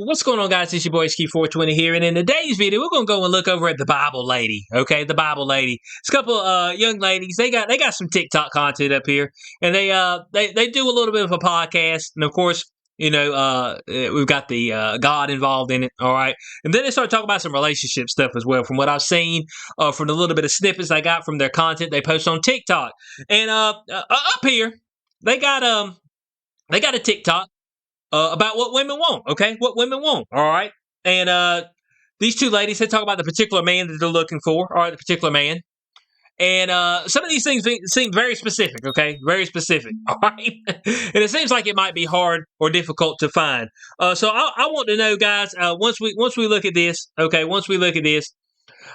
What's going on, guys? It's your boy Ski420 here, and in today's video, we're gonna go and look over at the Bible Lady. Okay, the Bible Lady. It's a couple young ladies. They got some TikTok content up here, and they do a little bit of a podcast, and of course, we've got the God involved in it. All right, and then they start talking about some relationship stuff as well. From what I've seen, from the little bit of snippets I got from their content they post on TikTok, and up here they got a TikTok. About what women want, okay? What women want, all right? And these two ladies, they talk about the particular man that they're looking for, all right, the particular man. And some of these things seem very specific, okay? Very specific, all right? And it seems like it might be hard or difficult to find. So I want to know, guys, once we look at this, okay, once we look at this,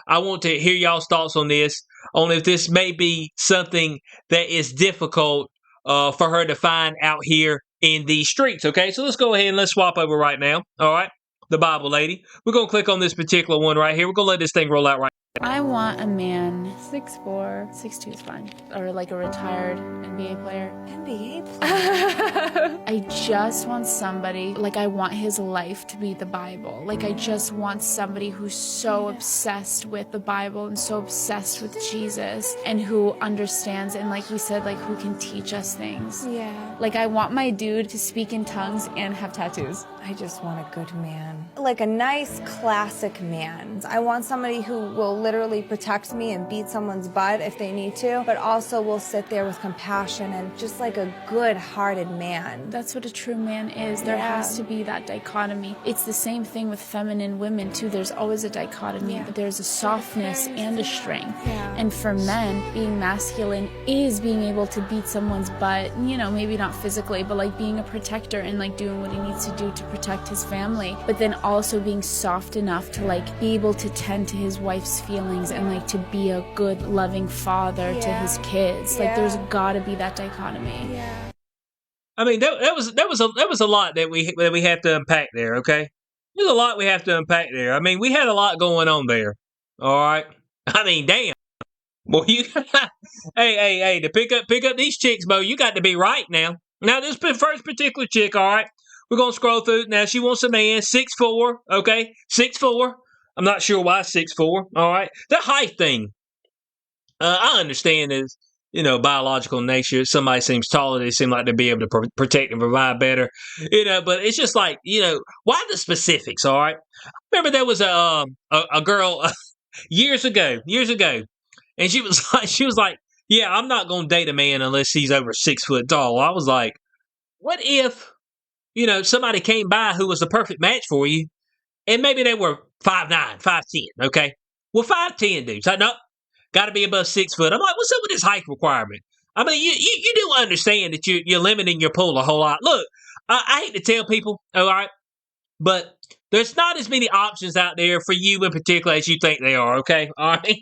I want to hear y'all's thoughts on this, on if this may be something that is difficult for her to find out here in these streets, okay? So let's go ahead and let's swap over right now, all right? The Bible Lady. We're going to click on this particular one right here. We're going to let this thing roll out right I want a man 6'4", 6'2" is fine. Or like a retired NBA player. NBA player? I just want somebody, like I want his life to be the Bible. Like I just want somebody who's so obsessed with the Bible and so obsessed with Jesus and who understands and like we said, like who can teach us things. Yeah. Like I want my dude to speak in tongues and have tattoos. I just want a good man. Like a nice classic man. I want somebody who will literally protect me and beat someone's butt if they need to, but also will sit there with compassion and just like a good-hearted man. That's what a true man is. There has to be that dichotomy. It's the same thing with feminine women too. There's always a dichotomy, but there's a softness and a strength. Yeah. And for men, being masculine is being able to beat someone's butt, you know, maybe not physically, but like being a protector and like doing what he needs to do to protect his family, but then also being soft enough to like be able to tend to his wife's feelings and like to be a good loving father to his kids. Like there's gotta be that dichotomy. Yeah. I mean, that was a lot that we have to unpack there, okay? There's a lot we have to unpack there. I mean, we had a lot going on there. All right. I mean, damn. Boy, you hey, to pick up these chicks, Bo, you got to be right now. Now, this first particular chick, all right, we're going to scroll through. Now, she wants a man, 6'4", okay? 6'4". I'm not sure why 6'4", all right? The height thing, I understand is, you know, biological nature. Somebody seems taller, they seem like they'd be able to protect and provide better, you know, but it's just like, you know, why the specifics, all right? Remember there was a girl years ago, and she was like, yeah, I'm not going to date a man unless he's over 6 foot tall. I was like, what if, you know, somebody came by who was the perfect match for you, and maybe they were 5'9", 5'10", okay? Well, 5'10" dudes, no, got to be above 6 foot. I'm like, what's up with this height requirement? I mean, you do understand that you're limiting your pool a whole lot. Look, I hate to tell people, all right, but there's not as many options out there for you in particular as you think they are, okay? All right?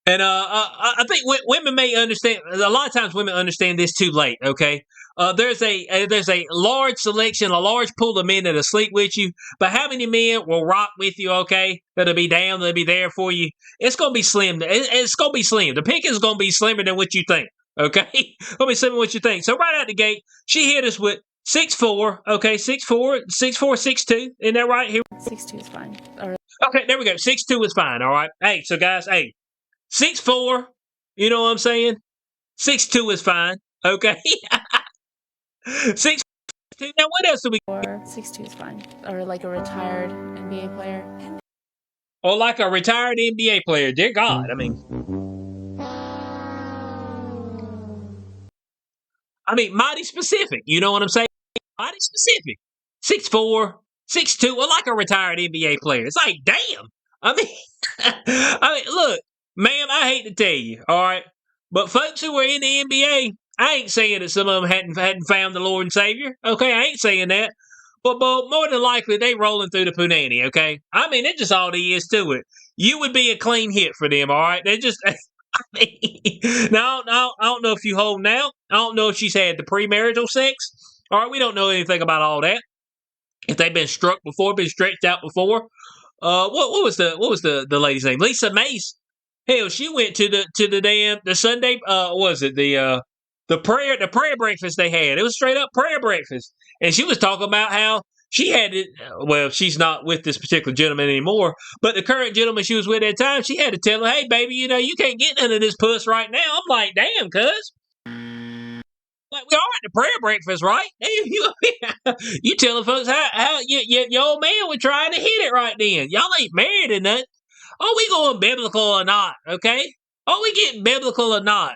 And I think women may understand. A lot of times, women understand this too late. Okay, there's a large selection, a large pool of men that'll sleep with you. But how many men will rock with you? Okay, that'll be down, that'll be there for you. It's gonna be slim. It's gonna be slim. The pick is gonna be slimmer than what you think. Okay, gonna be slimmer than what you think. So right out the gate, she hit us with 6'4". Okay, 6'4", 6'2". Isn't that right? Here, 6'2" is fine. Okay, there we go. 6'2" is fine. All right. Hey, so guys, hey. 6'4", you know what I'm saying? 6'2" is fine, okay? 6'2". Now, what else do we? 6'2" is fine. Or like a retired NBA player. Or like a retired NBA player. Dear God, I mean, mighty specific. You know what I'm saying? Mighty specific. 6'4", 6'2", or like a retired NBA player. It's like, damn. I mean, look. Ma'am, I hate to tell you, all right, but folks who are in the NBA, I ain't saying that some of them hadn't found the Lord and Savior, okay? I ain't saying that, but more than likely they rolling through the punani, okay? I mean, that's just all there is to it. You would be a clean hit for them, all right? They just, I mean, now I don't know if you hold now. I don't know if she's had the premarital sex. All right, we don't know anything about all that. If they've been struck before, been stretched out before. What was the lady's name? Lisa Mace. Hell, she went to the Sunday, the prayer breakfast they had. It was straight up prayer breakfast. And she was talking about how she had it. Well, she's not with this particular gentleman anymore, but the current gentleman she was with at the time, she had to tell her, hey, baby, you can't get none of this puss right now. I'm like, damn, cuz. Like, we are at the prayer breakfast, right? You telling folks how your old man was trying to hit it right then. Y'all ain't married or nothing. Oh, we going biblical or not, okay? Oh, we getting biblical or not?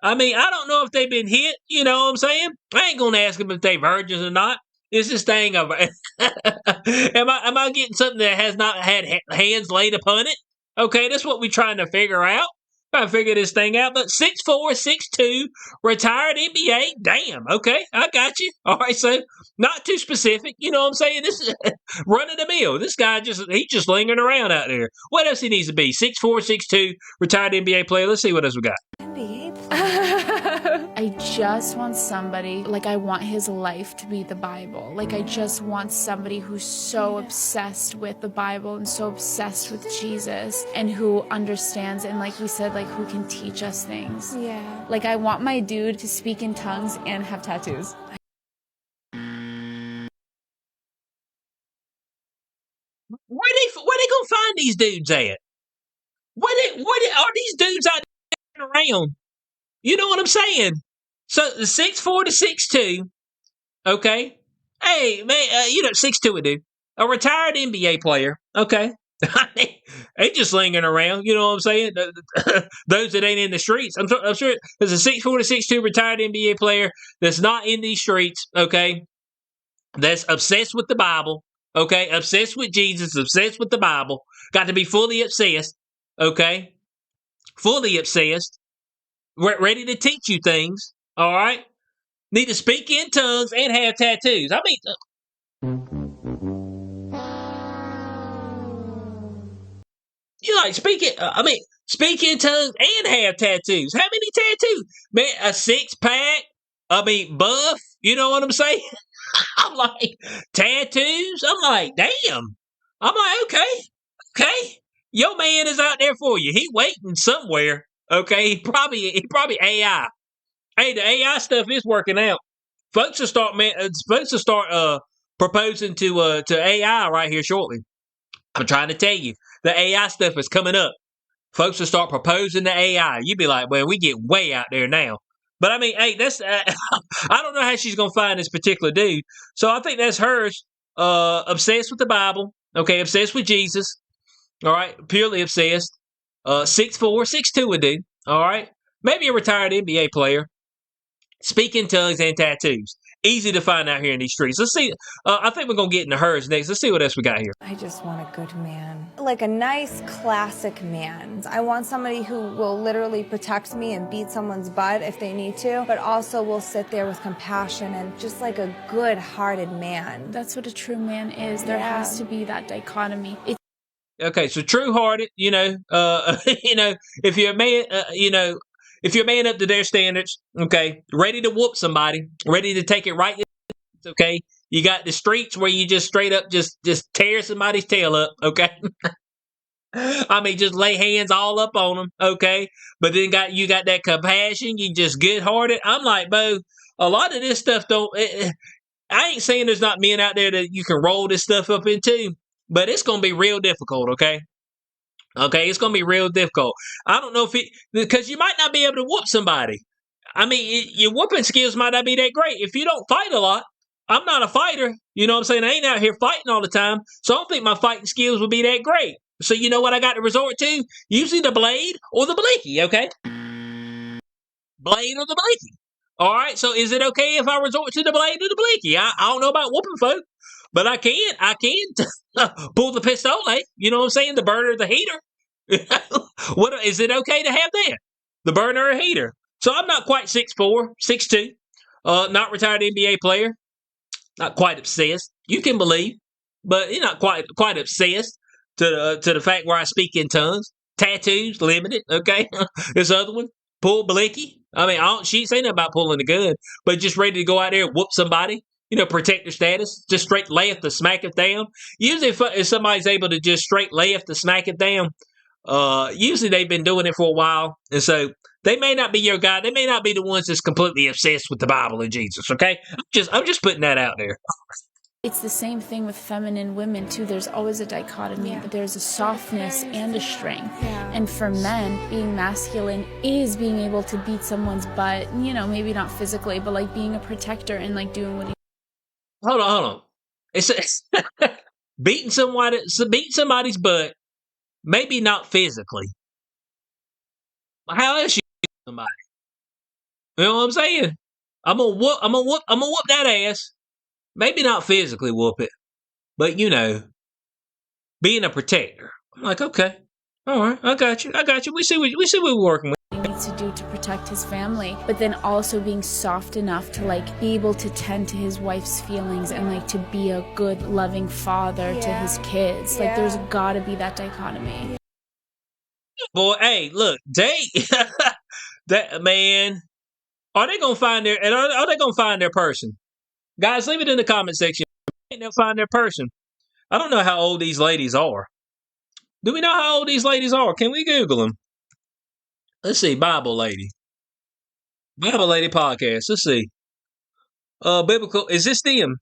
I mean, I don't know if they've been hit, you know what I'm saying? I ain't gonna ask them if they virgins or not. It's this thing of am I getting something that has not had hands laid upon it? Okay, that's what we're trying to figure out. Trying to figure this thing out. But 6'4", 6'2", retired NBA. Damn, okay, I got you. All right, so not too specific. You know what I'm saying? This is run of the mill. This guy he's just lingering around out there. What else he needs to be? 6'4", 6'2", retired NBA player. Let's see what else we got. NBA I just want somebody, like, I want his life to be the Bible. Like, I just want somebody who's so obsessed with the Bible and so obsessed with Jesus and who understands and, like we said, like, who can teach us things. Yeah. Like, I want my dude to speak in tongues and have tattoos. Where they gonna find these dudes at? Where are these dudes out there around? You know what I'm saying? So the 6'4" to 6'2", okay. Hey man, 6'2" would do. A retired NBA player, okay. They just lingering around. You know what I'm saying? Those that ain't in the streets. I'm sure there's a 6'4" to 6'2" retired NBA player that's not in these streets, okay. That's obsessed with the Bible, okay, obsessed with Jesus, obsessed with the Bible, got to be fully obsessed, okay, fully obsessed, ready to teach you things, all right, need to speak in tongues and have tattoos. I mean, you like speak in tongues and have tattoos. How many tattoos? Man, a 6-pack, buff, you know what I'm saying? I'm like, tattoos? I'm like, damn. I'm like, okay. Your man is out there for you. He waiting somewhere. Okay, he probably AI. Hey, the AI stuff is working out. Folks will start proposing to AI right here shortly. I'm trying to tell you, the AI stuff is coming up. Folks will start proposing to AI. You'd be like, well, we get way out there now. But I mean, hey, that's I don't know how she's gonna find this particular dude. So I think that's hers. Obsessed with the Bible. Okay, obsessed with Jesus. All right, purely obsessed. 6'4", 6'2" would do. All right, maybe a retired NBA player. Speaking tongues and tattoos. Easy to find out here in these streets. Let's see. I think we're gonna get into hers next. Let's see what else we got here. I just want a good man. Like a nice, classic man. I want somebody who will literally protect me and beat someone's butt if they need to, but also will sit there with compassion and just like a good-hearted man. That's what a true man is. There has to be that dichotomy. Okay, so true-hearted, if you're a man, if you're a man up to their standards, okay, ready to whoop somebody, ready to take it right, okay, you got the streets where you just straight up just tear somebody's tail up, okay. I mean, just lay hands all up on them, okay. But then you got that compassion, you just good-hearted. I'm like, Bo, a lot of this stuff I ain't saying there's not men out there that you can roll this stuff up into, but it's gonna be real difficult, okay. Okay, it's gonna be real difficult. I don't know because you might not be able to whoop somebody. I mean, your whooping skills might not be that great if you don't fight a lot. I'm not a fighter, you know what I'm saying? I ain't out here fighting all the time, so I don't think my fighting skills would be that great. So you know what I got to resort to? Usually the blade or the blicky, okay? Blade or the blicky. All right, so is it okay if I resort to the blade or the blicky? I don't know about whooping folk, but I can pull the pistole, you know what I'm saying? The burner or the heater. What is it okay to have that? The burner or heater. So I'm not quite 6'4", 6'2", not retired NBA player, not quite obsessed. You can believe, but you're not quite obsessed to the fact where I speak in tongues. Tattoos limited, okay. This other one, pull blicky. I mean, she ain't saying nothing about pulling a gun, but just ready to go out there and whoop somebody. Protect their status, just straight left to smack it down. Usually, if somebody's able to just straight left to smack it down, usually they've been doing it for a while, and so they may not be your guy. They may not be the ones that's completely obsessed with the Bible and Jesus. Okay, I'm just putting that out there. It's the same thing with feminine women too. There's always a dichotomy, but there's a softness and a strength. And for men, being masculine is being able to beat someone's butt, maybe not physically, but like being a protector and like doing what he. Hold on. It's beating somebody's butt, maybe not physically. How else you beat somebody? You know what I'm saying? I'm gonna whoop that ass. Maybe not physically whoop it, but being a protector. I'm like, okay, all right, I got you. We see what we're working with. He needs to do to protect his family, but then also being soft enough to like be able to tend to his wife's feelings and like to be a good, loving father to his kids. Like, there's got to be that dichotomy. Boy, hey, look, that man. Are they gonna find their person? Guys, leave it in the comment section. They'll find their person. I don't know how old these ladies are. Do we know how old these ladies are? Can we Google them? Let's see, Bible Lady podcast. Let's see. Biblical. Is this them?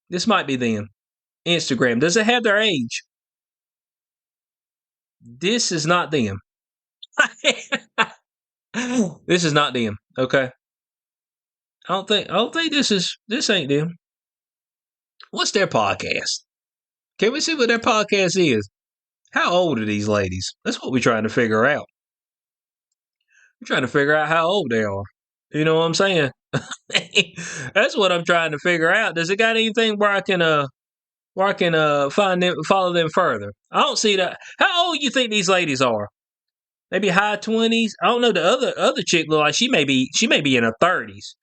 This might be them. Instagram. Does it have their age? This is not them. This is not them. Okay. I don't think this ain't them. What's their podcast? Can we see what their podcast is? How old are these ladies? That's what we're trying to figure out. We're trying to figure out how old they are. You know what I'm saying? That's what I'm trying to figure out. Does it got anything where I can follow them further? I don't see that. How old you think these ladies are? Maybe high 20s. I don't know. The other chick look like she may be in her 30s.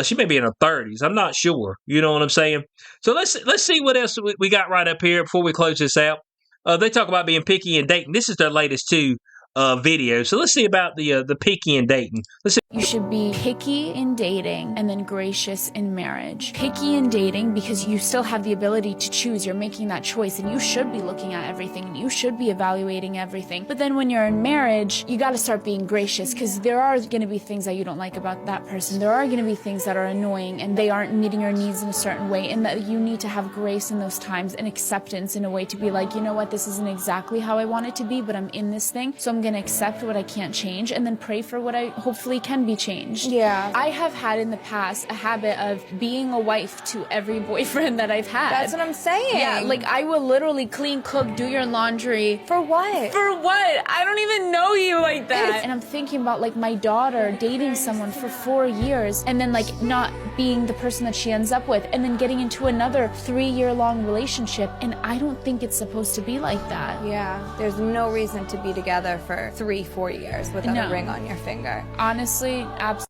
She may be in her 30s. I'm not sure. You know what I'm saying? So let's see what else we got right up here before we close this out. They talk about being picky and dating. This is their latest two videos. So let's see about the picky and dating. Let's see. You should be picky in dating and then gracious in marriage. Picky in dating because you still have the ability to choose. You're making that choice and you should be looking at everything and you should be evaluating everything. But then when you're in marriage, you got to start being gracious because there are going to be things that you don't like about that person. There are going to be things that are annoying and they aren't meeting your needs in a certain way, and that you need to have grace in those times and acceptance in a way to be like, you know what, this isn't exactly how I want it to be, but I'm in this thing, so I'm going to accept what I can't change and then pray for what I hopefully can be changed. Yeah. I have had in the past a habit of being a wife to every boyfriend that I've had. That's what I'm saying. Yeah, like I will literally clean, cook, do your laundry. For what? For what? I don't even know you like that. And I'm thinking about like my daughter dating someone for 4 years and then like not being the person that she ends up with and then getting into another 3-year-long relationship, and I don't think it's supposed to be like that. Yeah, there's no reason to be together for 3-4 years without a ring on your finger. Honestly, absolutely.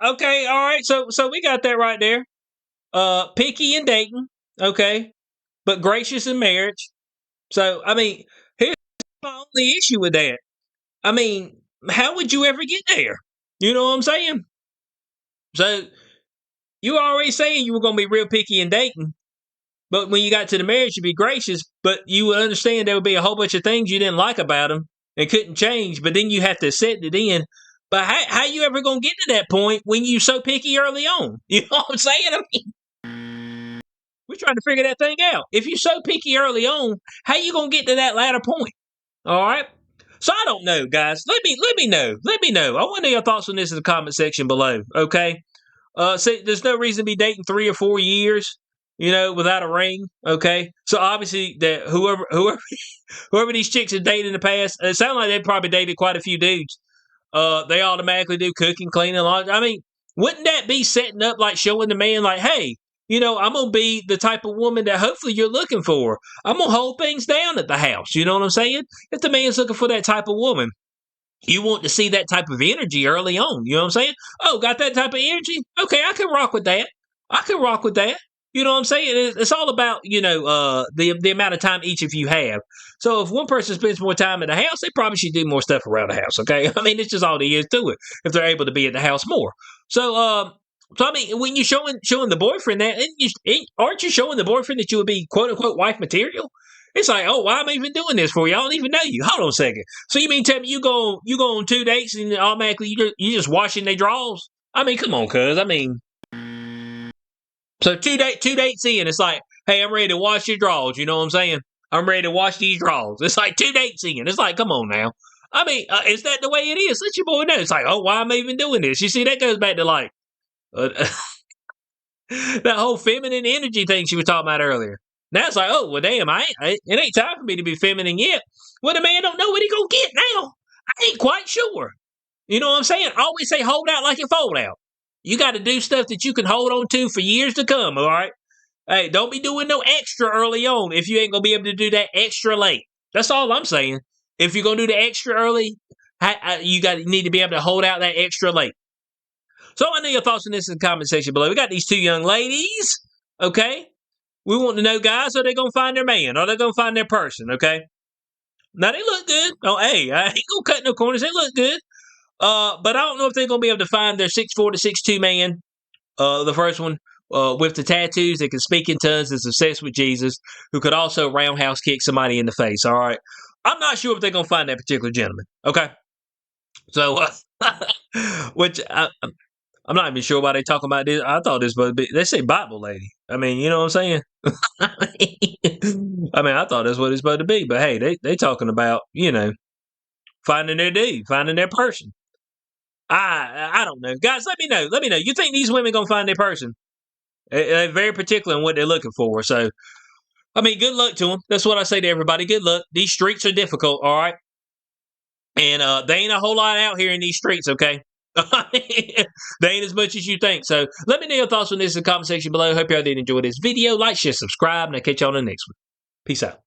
Okay, all right. So we got that right there. Picky in dating, okay, but gracious in marriage. So I mean, here's my only issue with that. I mean, how would you ever get there? You know what I'm saying? So you were already saying you were going to be real picky in dating, but when you got to the marriage, you'd be gracious, but you would understand there would be a whole bunch of things you didn't like about them and couldn't change, but then you have to accept it in. But how you ever going to get to that point when you so picky early on? You know what I'm saying? I mean, we're trying to figure that thing out. If you're so picky early on, how you going to get to that latter point? All right? So I don't know, guys. Let me know. I want to know your thoughts on this in the comment section below, okay? See, there's no reason to be dating 3 or 4 years, without a ring, okay? So obviously that whoever these chicks have dated in the past, it sounds like they probably dated quite a few dudes. They automatically do cooking, cleaning, laundry. I mean, wouldn't that be setting up, like showing the man, like, hey, I'm going to be the type of woman that hopefully you're looking for. I'm going to hold things down at the house. You know what I'm saying? If the man's looking for that type of woman, you want to see that type of energy early on. You know what I'm saying? Oh, got that type of energy? Okay, I can rock with that. You know what I'm saying? It's all about, the amount of time each of you have. So if one person spends more time at the house, they probably should do more stuff around the house, okay? I mean, it's just all there is to it if they're able to be at the house more. So I mean, when you're showing the boyfriend that, aren't you showing the boyfriend that you would be quote-unquote wife material? It's like, oh, why am I even doing this for you? I don't even know you. Hold on a second. So you mean tell me you go on 2 dates and automatically you just washing their drawers? I mean, come on, cuz. I mean, So two dates in, it's like, hey, I'm ready to wash your drawers. You know what I'm saying? I'm ready to wash these drawers. It's like 2 dates in. It's like, come on now. I mean, is that the way it is? Let your boy know. It's like, oh, why am I even doing this? You see, that goes back to like that whole feminine energy thing she was talking about earlier. Now it's like, oh, well, damn, it ain't time for me to be feminine yet. Well, the man don't know what he gonna get now. I ain't quite sure. You know what I'm saying? I always say hold out like you fold out. You got to do stuff that you can hold on to for years to come, all right? Hey, don't be doing no extra early on if you ain't going to be able to do that extra late. That's all I'm saying. If you're going to do the extra early, you need to be able to hold out that extra late. So I know your thoughts on this in the comment section below. We got these 2 young ladies, okay? We want to know, guys, are they going to find their man? Are they going to find their person, okay? Now, they look good. Oh, hey, I ain't going to cut no corners. They look good. But I don't know if they're going to be able to find their 6'4" to 6'2" man. The first one with the tattoos that can speak in tongues, is obsessed with Jesus, who could also roundhouse kick somebody in the face. All right. I'm not sure if they're going to find that particular gentleman. Okay. So, which I'm not even sure why they talking about this. I thought this was, they say Bible lady. I mean, you know what I'm saying? I mean, I thought that's what it's supposed to be. But hey, they talking about, finding their dude, finding their person. I don't know. Guys, let me know. Let me know. You think these women going to find their person? They're very particular in what they're looking for. So, I mean, good luck to them. That's what I say to everybody. Good luck. These streets are difficult, all right? And they ain't a whole lot out here in these streets, okay? They ain't as much as you think. So, let me know your thoughts on this in the comment section below. Hope y'all did enjoy this video. Like, share, subscribe, and I'll catch y'all on the next one. Peace out.